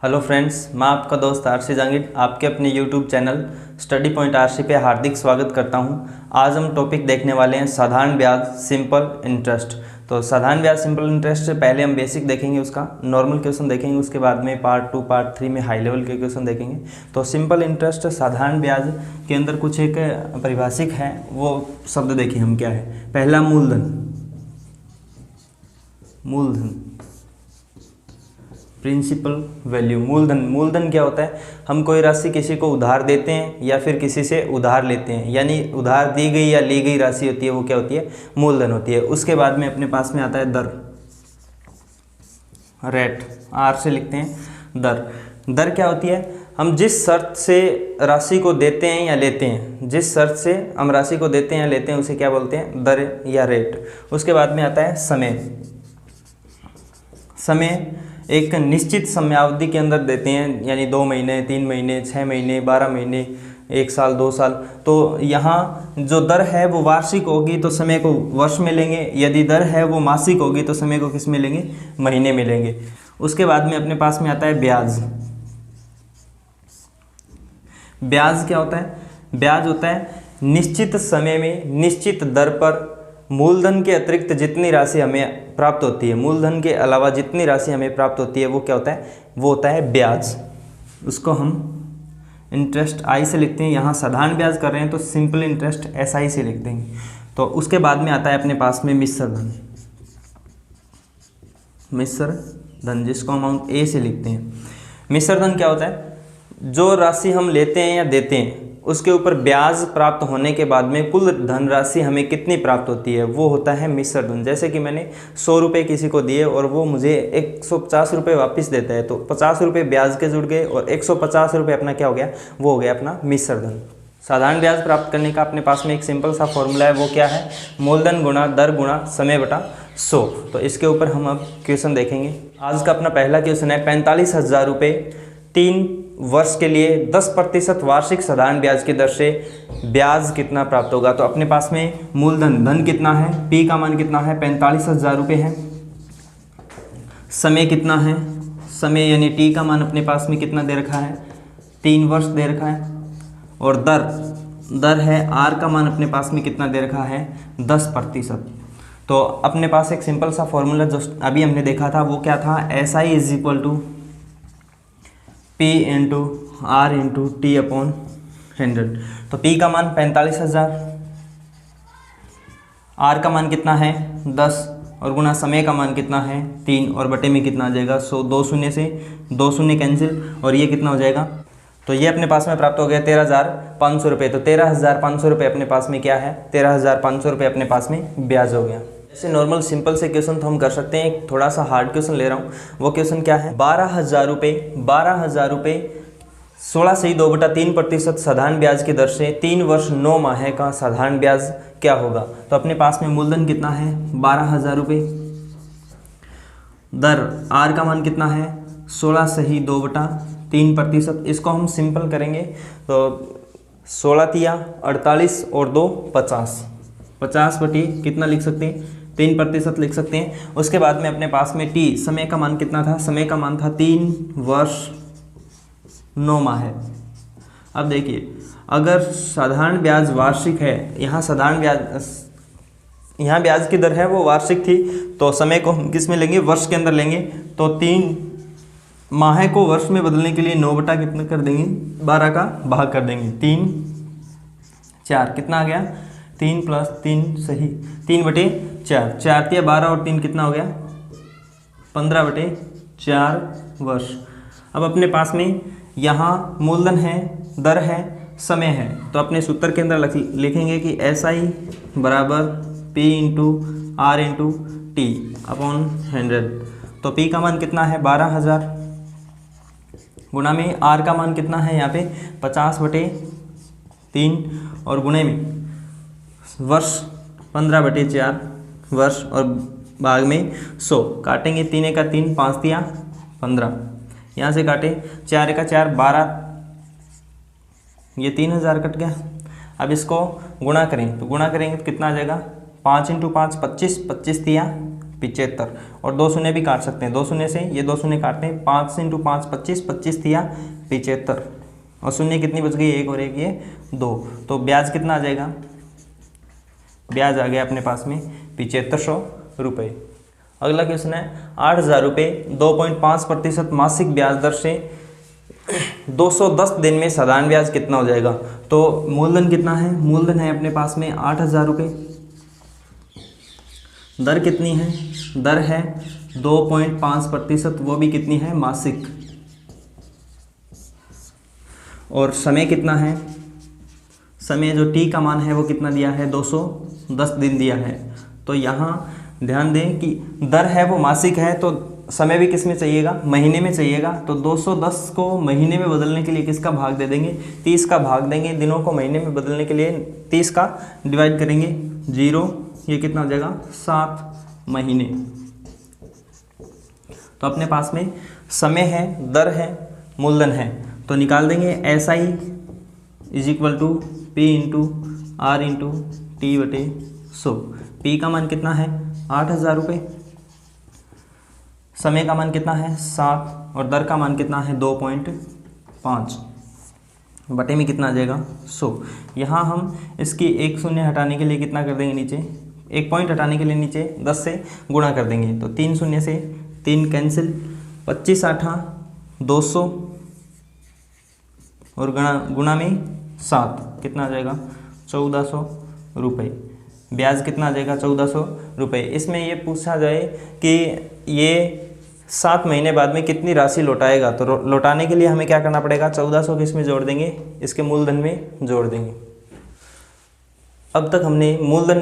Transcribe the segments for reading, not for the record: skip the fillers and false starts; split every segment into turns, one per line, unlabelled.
Hello friends, मैं आपका दोस्त आरसी जहांगीर आपके अपने YouTube channel study point RC पे हार्दिक स्वागत करता हूं। आज हम टॉपिक देखने वाले हैं साधारण ब्याज सिंपल इंटरेस्ट। तो साधारण ब्याज सिंपल इंटरेस्ट से पहले हम बेसिक देखेंगे, उसका नॉर्मल क्वेश्चन देखेंगे, उसके बाद में पार्ट 2 पार्ट 3 में हाई लेवल के क्वेश्चन देखेंगे। तो सिंपल इंटरेस्ट साधारण ब्याज के अंदर कुछ एक परिभाषिक है, वो शब्द देखिए हम क्या है। पहला मूलधन, मूलधन प्रिंसिपल वैल्यू। मूलधन क्या होता है? हम कोई राशि किसी को उधार देते हैं या फिर किसी से उधार लेते हैं, यानी उधार दी गई या ली गई राशि होती है, वो क्या होती है? मूलधन होती है। उसके बाद में अपने पास में आता है दर, रेट, आर से लिखते हैं दर। दर क्या होती है? हम जिस शर्त से राशि को देते हैं या लेते हैं, जिस शर्त से हम राशि को देते हैं या लेते हैं, उसे क्या बोलते हैं? दर या रेट। उसके बाद में आता है समय। समय एक निश्चित समयावधि के अंदर देते हैं, यानी 2 महीने, 3 महीने, 6 महीने, 12 महीने, 1 साल, 2 साल। तो यहाँ जो दर है वो वार्षिक होगी तो समय को वर्ष में लेंगे, यदि दर है वो मासिक होगी तो समय को किस में लेंगे? महीने में लेंगे। उसके बाद में अपने पास में आता है ब्याज। ब्याज क्या होता है? ब्याज होता है निश्चित समय में निश्चित दर पर मूलधन के अतिरिक्त जितनी राशि हमें प्राप्त होती है, मूलधन के अलावा जितनी राशि हमें प्राप्त होती है, वो क्या होता है? वो होता है ब्याज। उसको हम इंटरेस्ट आई से लिखते हैं। यहाँ साधारण ब्याज कर रहे हैं तो सिंपल इंटरेस्ट एस आई से लिख देंगे। तो उसके बाद में आता है अपने पास में मिश्र धन। मिश्र धन जिसको हम ए से लिखते हैं। मिश्र धन क्या होता है? जो राशि हम लेते हैं या देते हैं उसके ऊपर ब्याज प्राप्त होने के बाद में कुल धनराशि हमें कितनी प्राप्त होती है, वो होता है मिश्र धन। जैसे कि मैंने 100 रुपये किसी को दिए और वो मुझे 150 रुपये वापस देता है, तो 50 रुपये ब्याज के जुड़ गए और 150 रुपये अपना क्या हो गया? वो हो गया अपना मिश्र धन। साधारण ब्याज प्राप्त करने का अपने पास में एक सिंपल सा फॉर्मूला है, वो क्या है? मूलधन गुणा दर गुणा समय बटा 100। तो इसके ऊपर हम अब क्वेश्चन देखेंगे। आज का अपना पहला क्वेश्चन है 45,000 रुपये 3 वर्ष के लिए 10% वार्षिक साधारण ब्याज की दर से ब्याज कितना प्राप्त होगा? तो अपने पास में मूलधन, धन कितना है, पी का मान कितना है? 45,000 रुपये है। समय कितना है? समय यानी टी का मान अपने पास में कितना दे रखा है? 3 वर्ष दे रखा है। और दर है आर का मान अपने पास में कितना दे रखा है? 10%। तो अपने पास एक सिंपल सा फॉर्मूला जो अभी हमने देखा था वो क्या था? S I is equal to P into R into T upon 100। तो P का मान 45,000, R का मान कितना है? 10, और गुना समय का मान कितना है? 3, और बटे में कितना आ जाएगा? 100। 2 शून्य से 2 शून्य कैंसिल, और ये कितना हो जाएगा? तो ये अपने पास में प्राप्त हो गया 13,500 रुपये। तो 13,500 रुपये अपने पास में क्या है? 13,500 रुपये अपने पास में ब्याज हो गया। ऐसे नॉर्मल सिंपल से क्वेश्चन तो हम कर सकते हैं। एक थोड़ा सा हार्ड क्वेश्चन ले रहा हूँ। वो क्वेश्चन क्या है? 12,000 रुपये 16 से 2/3% साधारण ब्याज की दर से 3 वर्ष 9 माह का साधारण ब्याज क्या होगा? तो अपने पास में मूलधन कितना है? 12,000 रुपये। दर आर का मान कितना है? 16 से 2/3%। इसको हम सिंपल करेंगे तो 16 तिया 48 और 2 50। 50 बटी कितना लिख सकते हैं? 3% लिख सकते हैं। उसके बाद में अपने पास में टी, समय का मान कितना था? समय का मान था 3 वर्ष 9 माह। अब देखिए, अगर साधारण ब्याज वार्षिक है, यहाँ साधारण ब्याज, यहाँ ब्याज की दर है वो वार्षिक थी, तो समय को हम किस में लेंगे? वर्ष के अंदर लेंगे। तो 3 माह को वर्ष में बदलने के लिए 9 बटा कितना कर देंगे? 12 का भाग कर देंगे। 3 4 कितना आ गया? 3 + 3 सही 3/4। 4 तिया 12 और 3 कितना हो गया? 15/4 वर्ष। अब अपने पास में यहाँ मूलधन है, दर है, समय है, तो अपने सूत्र के अंदर लिखेंगे कि एस आई बराबर P into R into T upon 100। तो पी का मान कितना है? 12,000 गुणा में आर का मान कितना है? यहाँ पे 50/3 और गुणे में वर्ष 15/4 वर्ष और भाग में 100। काटेंगे 3 × 3 5 तिया 15। यहाँ से काटे 4 × 4 12, ये 3,000 कट गया। अब इसको गुणा करें तो गुणा करेंगे तो कितना आ जाएगा? 5 × 5 25, 25 तिया 75, और 2 शून्य भी काट सकते हैं, 2 शून्य से ये 2 शून्य काटते हैं, 5 × 5 25, 25 दिया 75, और शून्य कितनी बच गई, 1 और 1 ये 2, तो ब्याज कितना आ जाएगा, ब्याज आ गया अपने पास में 7500 रुपये। अगला क्वेश्चन है 8000 रुपये 2.5% मासिक ब्याज दर से 210 दिन में साधारण ब्याज कितना हो जाएगा। तो मूलधन कितना है, मूलधन है अपने पास में 8000 रुपये, दर कितनी है, दर है 2.5%, वो भी कितनी है, मासिक, और समय कितना है, समय जो टी का मान है वो कितना दिया है, 210 दिन दिया है। तो यहाँ ध्यान दें कि दर है वो मासिक है, तो समय भी किस में चाहिएगा, महीने में चाहिएगा। तो 210 को महीने में बदलने के लिए किसका भाग दे देंगे, 30 का भाग देंगे। दिनों को महीने में बदलने के लिए 30 का डिवाइड करेंगे 0, ये कितना हो जाएगा, 7 महीने। तो अपने पास में समय है, दर है, मूलधन है, तो निकाल देंगे SI = P × R × T/100। P का मान कितना है, 8000 रुपये, समय का मान कितना है 7, और दर का मान कितना है 2.5, बटे में कितना आ जाएगा 100। यहाँ हम इसकी 1 शून्य हटाने के लिए कितना कर देंगे, नीचे 1 पॉइंट हटाने के लिए नीचे 10 से गुणा कर देंगे, तो 3 शून्य से 3 कैंसिल, 25 8 200, और गुणा में 7 कितना आ जाएगा 1400 रुपये। ब्याज कितना आ जाएगा 1400 रुपये। इसमें ये पूछा जाए कि ये 7 महीने बाद में कितनी राशि लौटाएगा, तो लौटाने के लिए हमें क्या करना पड़ेगा, 1400 को इसमें जोड़ देंगे, इसके मूलधन में जोड़ देंगे। अब तक हमने मूलधन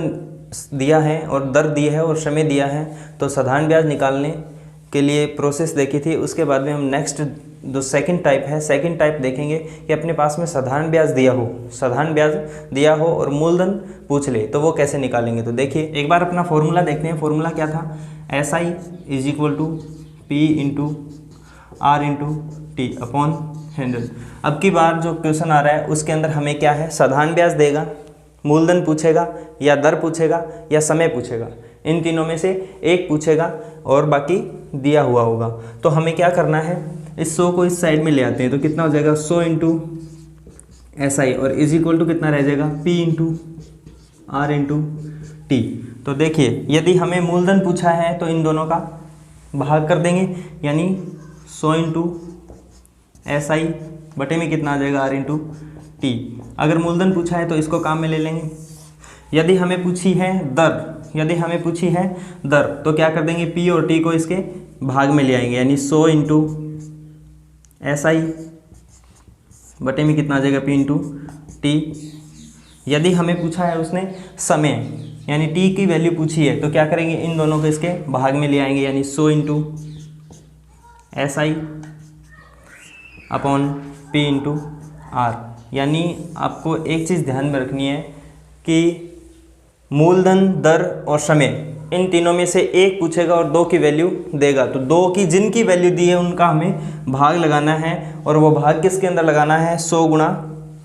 दिया है और दर दी है और समय दिया है, तो साधारण ब्याज निकालने के लिए प्रोसेस देखी थी। उसके बाद में हम नेक्स्ट जो सेकंड टाइप है, सेकंड टाइप देखेंगे कि अपने पास में साधारण ब्याज दिया हो, साधारण ब्याज दिया हो और मूलधन पूछ ले, तो वो कैसे निकालेंगे। तो देखिए एक बार अपना फॉर्मूला देखते हैं। फॉर्मूला क्या था, SI = P × R × T/100। अब की बार जो क्वेश्चन आ रहा है उसके अंदर हमें क्या है, साधारण ब्याज देगा, मूलधन पूछेगा, या दर पूछेगा, या समय पूछेगा। इन तीनों में से एक पूछेगा और बाकी दिया हुआ होगा। तो हमें क्या करना है, इस 100 को इस साइड में ले आते हैं, तो कितना हो जाएगा 100 × SI, और = कितना रह जाएगा P × R × T। तो देखिए यदि हमें मूलधन पूछा है तो इन दोनों का भाग कर देंगे, यानी 100 × SI बटे में कितना आ जाएगा R × T। अगर मूलधन पूछा है तो इसको काम में ले लेंगे। यदि हमें पूछी है दर, तो क्या कर देंगे, P और T को इसके भाग में ले आएंगे, यानी 100 × SI बटे में कितना आ जाएगा P × T। यदि हमें पूछा है उसने समय, यानी T की वैल्यू पूछी है, तो क्या करेंगे, इन दोनों को इसके भाग में ले आएंगे, यानी 100 × SI / P × R। यानी आपको एक चीज़ ध्यान में रखनी है कि मूलधन, दर और समय, इन तीनों में से एक पूछेगा और 2 की वैल्यू देगा, तो 2 की जिनकी वैल्यू दी है उनका हमें भाग लगाना है, और वो भाग किसके अंदर लगाना है, 100 गुणा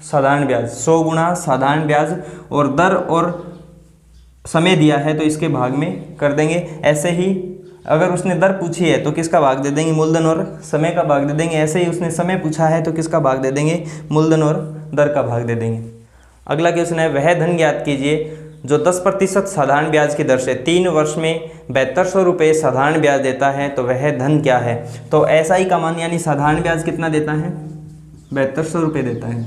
साधारण ब्याज, 100 गुणा साधारण ब्याज, और दर और समय दिया है तो इसके भाग में कर देंगे। ऐसे ही अगर उसने दर पूछी है तो किसका भाग दे देंगे, मूलधन और समय का भाग दे देंगे। ऐसे ही उसने समय पूछा है तो किसका भाग दे देंगे, मूलधन और दर का भाग दे देंगे। अगला क्वेश्चन है, वह धन ज्ञात कीजिए जो 10% साधारण ब्याज की दर से 3 वर्ष में 7200 रुपये साधारण ब्याज देता है, तो वह धन क्या है। तो SI का मान यानी साधारण ब्याज कितना देता है, 7200 रुपये देता है,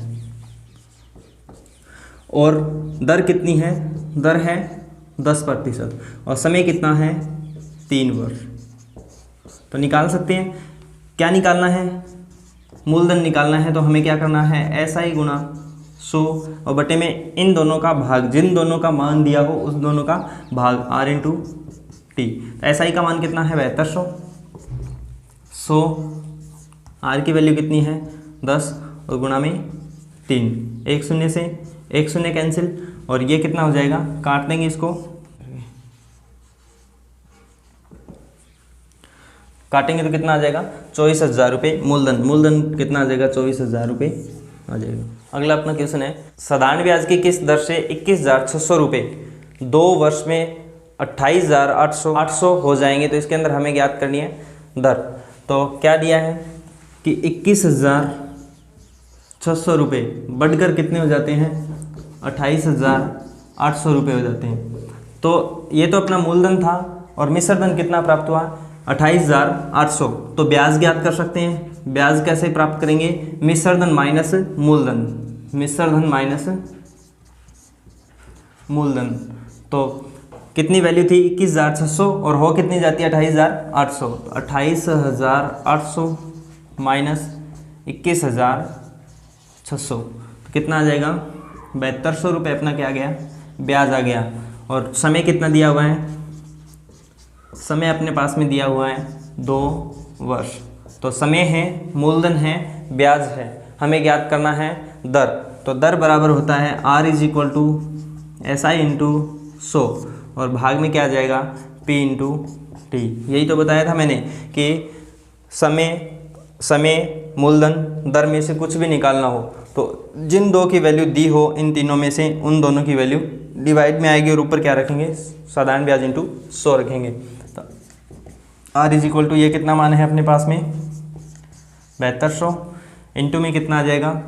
और दर कितनी है, दर है 10%, और समय कितना है 3 वर्ष। तो निकाल सकते हैं, क्या निकालना है, मूलधन निकालना है। तो हमें क्या करना है, SI × 100 और बटे में इन दोनों का भाग, जिन दोनों का मान दिया हो उस दोनों का भाग R × T। तो SI का मान कितना है 7200, 100, R की वैल्यू कितनी है 10, और गुणा में 3, 1 शून्य से 1 शून्य कैंसिल, और ये कितना हो जाएगा, काट देंगे इसको, काटेंगे तो कितना आ जाएगा 24,000 रुपये मूलधन। मूलधन कितना आ जाएगा 24,000 रुपये आ जाएगा। अगला अपना क्वेश्चन है, साधारण ब्याज की किस दर से 21,600 रुपये 2 वर्ष में 28,800 हो जाएंगे। तो इसके अंदर हमें ज्ञात करनी है दर। तो क्या दिया है कि 21,600 रुपये बढ़कर कितने हो जाते हैं, 28,800 रुपये हो जाते हैं। तो ये तो अपना मूलधन था और मिश्र धन कितना प्राप्त हुआ, 28,800। तो ब्याज ज्ञात कर सकते हैं। ब्याज कैसे प्राप्त करेंगे, मिश्र धन माइनस मूलधन, मिश्र धन माइनस मूलधन। तो कितनी वैल्यू थी 21,600 और हो कितनी जाती है 28,800। तो 28,800 माइनस 21,600 तो कितना आ जाएगा, 7200 रुपये अपना क्या आ गया, ब्याज आ गया। और समय कितना दिया हुआ है, समय अपने पास में दिया हुआ है 2 वर्ष। तो समय है, मूलधन है, ब्याज है, हमें ज्ञात करना है दर। तो दर बराबर होता है R = SI × 100 और भाग में क्या आ जाएगा P × T। यही तो बताया था मैंने कि समय मूलधन दर में से कुछ भी निकालना हो तो जिन दो की वैल्यू दी हो इन तीनों में से उन दोनों की वैल्यू डिवाइड में आएगी और ऊपर क्या रखेंगे, साधारण ब्याज × 100 रखेंगे। तो R = ये कितना मान है अपने पास में 7200, इंटू में कितना आ जाएगा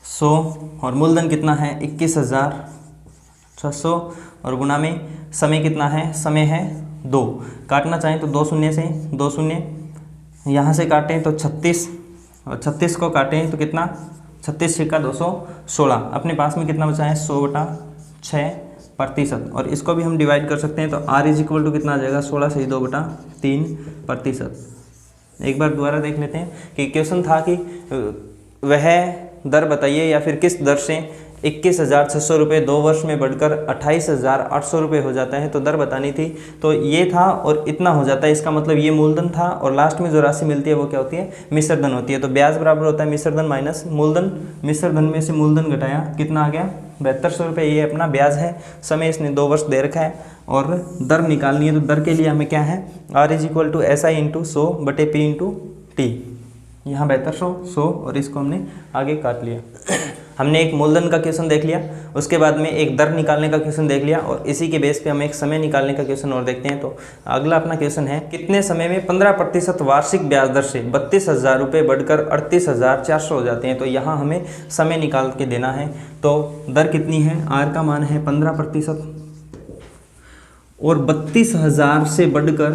100 और मूलधन कितना है 21,600 और गुणा में समय कितना है, समय है 2। काटना चाहें तो 2 शून्य से 2 शून्य यहाँ से काटें तो 36 और 36 को काटें तो कितना 36 × 216। अपने पास में कितना बचा है 100/6% और इसको भी हम डिवाइड कर सकते हैं। तो R = कितना आ जाएगा 16 से 2/3%। एक बार दोबारा देख लेते हैं कि क्वेश्चन था कि वह दर बताइए या फिर किस दर से 21,600 रुपये 2 वर्ष में बढ़कर 28,800 रुपये हो जाता है। तो दर बतानी थी, तो ये था और इतना हो जाता है। इसका मतलब ये मूलधन था और लास्ट में जो राशि मिलती है वो क्या होती है, मिश्र धन होती है। तो ब्याज बराबर होता है मिश्र धन माइनस मूलधन। मिश्र धन में से मूलधन घटाया कितना आ गया 7200 रुपये, ये अपना ब्याज है। समय इसने 2 वर्ष दे रखा है और दर निकालनी है। तो दर के लिए हमें क्या है R = SI × 100/P × T। यहाँ 7200 100 और इसको हमने आगे काट लिया। हमने एक मूलधन का क्वेश्चन देख लिया, उसके बाद में एक दर निकालने का क्वेश्चन देख लिया और इसी के बेस पे हम एक समय निकालने का क्वेश्चन और देखते हैं। तो अगला अपना क्वेश्चन है, कितने समय में 15% वार्षिक ब्याज दर से 32,000 रुपये बढ़कर 38,400 हो जाते हैं। तो यहाँ हमें समय निकाल के देना है। तो दर कितनी है, R का मान है 15% और 32,000 से बढ़कर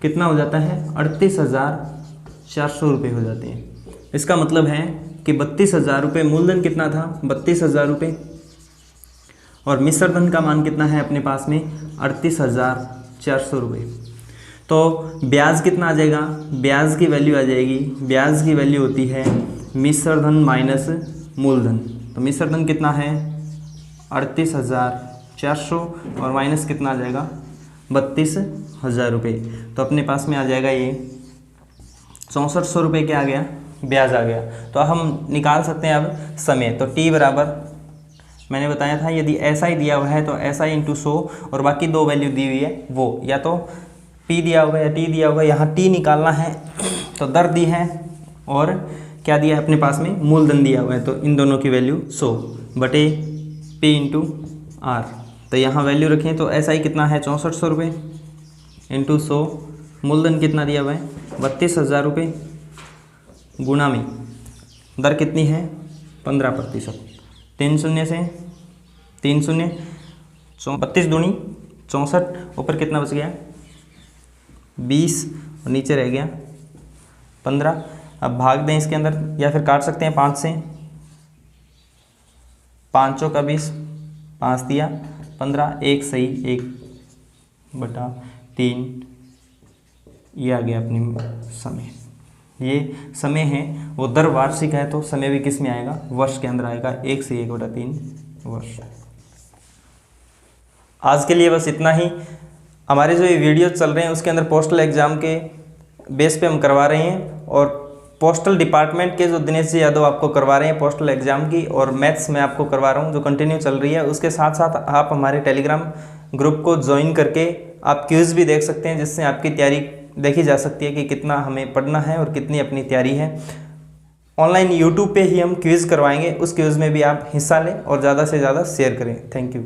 कितना हो जाता है 38,400 रुपये हो जाते हैं। इसका मतलब है कि 32,000 रुपये मूलधन कितना था 32,000 रुपये और मिश्र धन का मान कितना है अपने पास में 38,400 रुपये। तो ब्याज कितना आ जाएगा, ब्याज की वैल्यू आ जाएगी, ब्याज की वैल्यू होती है मिश्र धन माइनस मूलधन। तो मिश्र धन कितना है 38,400 और माइनस कितना आ जाएगा 32,000 रुपये। तो अपने पास में आ जाएगा ये 6400 रुपये क्या आ गया, ब्याज आ गया। तो हम निकाल सकते हैं अब समय। तो T बराबर मैंने बताया था, यदि SI दिया हुआ है तो SI × 100 और बाकी 2 वैल्यू दी हुई है वो या तो P दिया हुआ है या T दिया हुआ है। यहाँ T निकालना है तो दर दी है और क्या दिया है अपने पास में मूलधन दिया हुआ है। तो इन दोनों की वैल्यू 100/P × R। तो यहाँ वैल्यू रखें तो SI कितना है 6400 रुपये × 100, मूलधन कितना दिया हुआ है 32,000 रुपये गुणा में दर कितनी है 15%। 3 शून्य से 3 शून्य 32 दूनी 64, ऊपर कितना बच गया 20 और नीचे रह गया 15। अब भाग दें इसके अंदर या फिर काट सकते हैं 5 से, 5 का 20, 5 दिया 15, 1 सही 1/3 ये आ गया अपनी समय। ये समय है वो दर वार्षिक है तो समय भी किस में आएगा, वर्ष के अंदर आएगा, 1 से 1/3 वर्ष। आज के लिए बस इतना ही। हमारे जो ये वीडियो चल रहे हैं उसके अंदर पोस्टल एग्ज़ाम के बेस पे हम करवा रहे हैं और पोस्टल डिपार्टमेंट के जो दिनेश जी यादव आपको करवा रहे हैं पोस्टल एग्ज़ाम की, और मैथ्स में आपको करवा रहा हूँ जो कंटिन्यू चल रही है। उसके साथ साथ आप हमारे टेलीग्राम ग्रुप को ज्वाइन करके आप क्विज़ भी देख सकते हैं, जिससे आपकी तैयारी देखी जा सकती है कि कितना हमें पढ़ना है और कितनी अपनी तैयारी है। ऑनलाइन यूट्यूब पे ही हम क्विज़ करवाएंगे, उस क्विज़ में भी आप हिस्सा लें और ज़्यादा से ज़्यादा शेयर करें। Thank you.